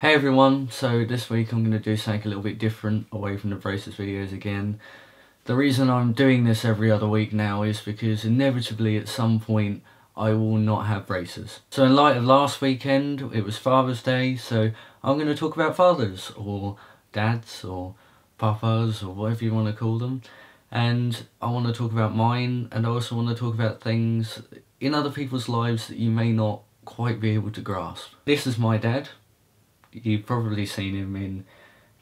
Hey everyone, so this week I'm going to do something a little bit different away from the braces videos again. The reason I'm doing this every other week now is because inevitably at some point I will not have braces. So in light of last weekend, it was Father's Day, so I'm going to talk about fathers, or dads, or papas, or whatever you want to call them. And I want to talk about mine, and I also want to talk about things in other people's lives that you may not quite be able to grasp. This is my dad. You've probably seen him in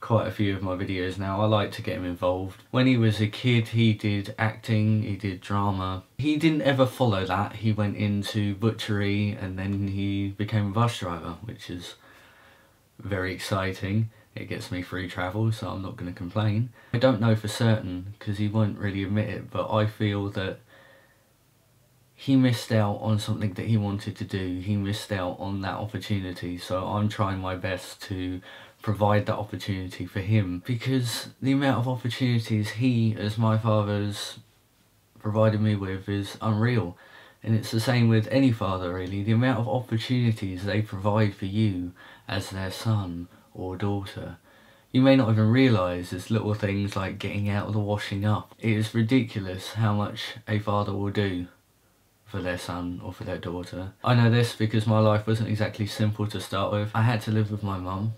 quite a few of my videos now. I like to get him involved. When he was a kid, he did acting, he did drama. He didn't ever follow that. He went into butchery and then he became a bus driver, which is very exciting. It gets me free travel, so I'm not going to complain. I don't know for certain, because he won't really admit it, but I feel that he missed out on something that he wanted to do. He missed out on that opportunity, so I'm trying my best to provide that opportunity for him, because the amount of opportunities he, as my father's, provided me with is unreal. And it's the same with any father really. The amount of opportunities they provide for you as their son or daughter, you may not even realise. There's little things like getting out of the washing up. It is ridiculous how much a father will do for their son or for their daughter. I know this because my life wasn't exactly simple to start with. I had to live with my mum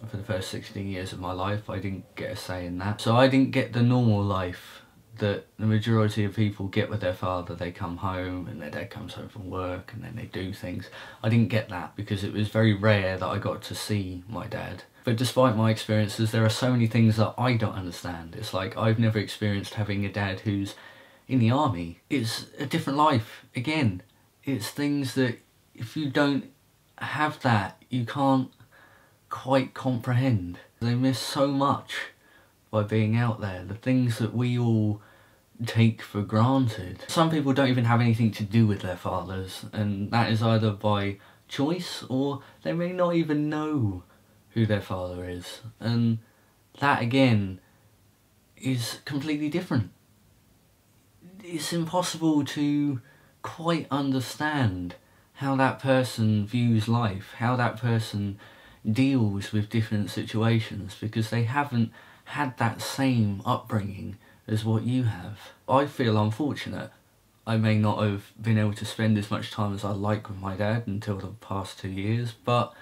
for the first 16 years of my life. I didn't get a say in that. So I didn't get the normal life that the majority of people get with their father. They come home and their dad comes home from work and then they do things. I didn't get that because it was very rare that I got to see my dad. But despite my experiences, there are so many things that I don't understand. It's like I've never experienced having a dad who's in the army. It's a different life. Again, it's things that if you don't have that, you can't quite comprehend. They miss so much by being out there, the things that we all take for granted. Some people don't even have anything to do with their fathers, and that is either by choice or they may not even know who their father is, and that again is completely different. It's impossible to quite understand how that person views life, how that person deals with different situations, because they haven't had that same upbringing as what you have. I feel unfortunate. I may not have been able to spend as much time as I like with my dad until the past 2 years, but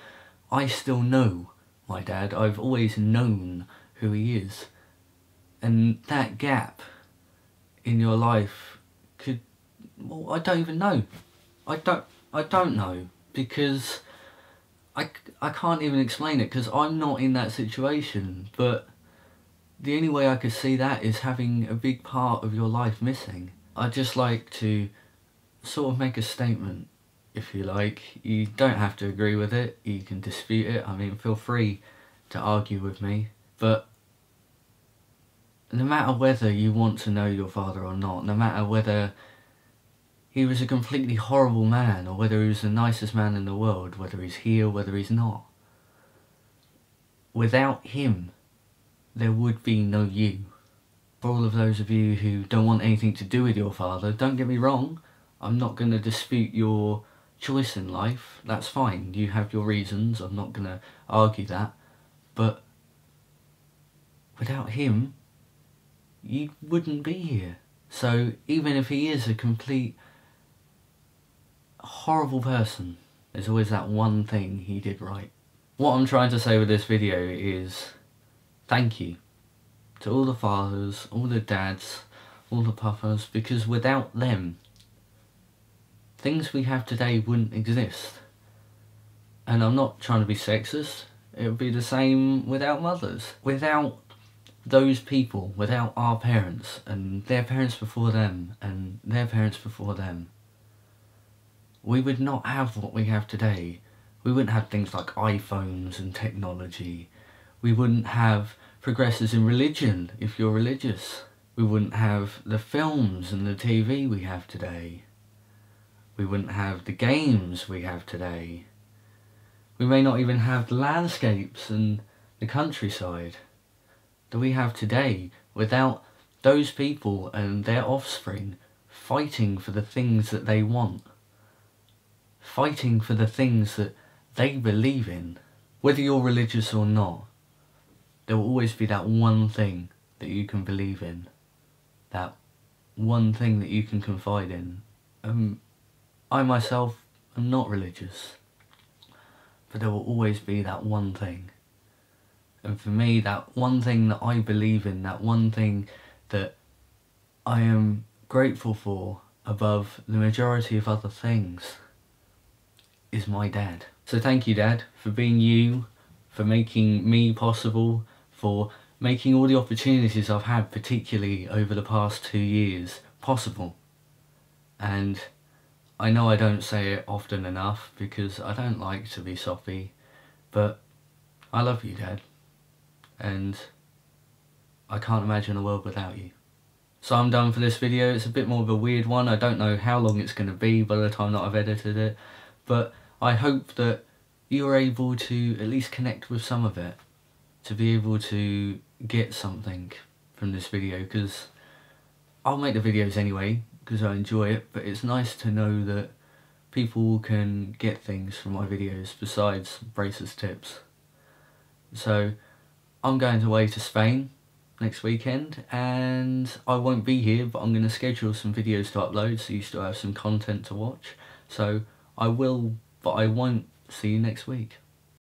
I still know my dad. I've always known who he is. And that gap in your life could, well, I don't even know. I don't know, because I can't even explain it, because I'm not in that situation. But the only way I could see that is having a big part of your life missing. I'd just like to sort of make a statement, if you like. You don't have to agree with it, you can dispute it, I mean, feel free to argue with me, but no matter whether you want to know your father or not, no matter whether he was a completely horrible man or whether he was the nicest man in the world, whether he's here, whether he's not, without him, there would be no you. For all of those of you who don't want anything to do with your father, don't get me wrong, I'm not going to dispute your choice in life, that's fine, you have your reasons, I'm not going to argue that, but without him, you wouldn't be here. So even if he is a complete horrible person, there's always that one thing he did right. What I'm trying to say with this video is thank you to all the fathers, all the dads, all the papas, because without them, things we have today wouldn't exist. And I'm not trying to be sexist, it would be the same without mothers. Without those people, without our parents, and their parents before them, and their parents before them, we would not have what we have today. We wouldn't have things like iPhones and technology. We wouldn't have progresses in religion, if you're religious. We wouldn't have the films and the TV we have today. We wouldn't have the games we have today. We may not even have the landscapes and the countryside that we have today without those people and their offspring fighting for the things that they want, fighting for the things that they believe in. whether you're religious or not, there will always be that one thing that you can believe in, that one thing that you can confide in. I myself am not religious, but there will always be that one thing. And for me, that one thing that I believe in, that one thing that I am grateful for above the majority of other things, is my dad. So thank you, Dad, for being you, for making me possible, for making all the opportunities I've had, particularly over the past 2 years, possible. And I know I don't say it often enough because I don't like to be soppy, but I love you, Dad, and I can't imagine a world without you. So I'm done for this video. It's a bit more of a weird one. I don't know how long it's going to be by the time that I've edited it, but I hope that you're able to at least connect with some of it, to be able to get something from this video, because I'll make the videos anyway because I enjoy it, but it's nice to know that people can get things from my videos besides braces tips. So I'm going away to Spain next weekend, and I won't be here, but I'm going to schedule some videos to upload so you still have some content to watch. So I will, but I won't see you next week.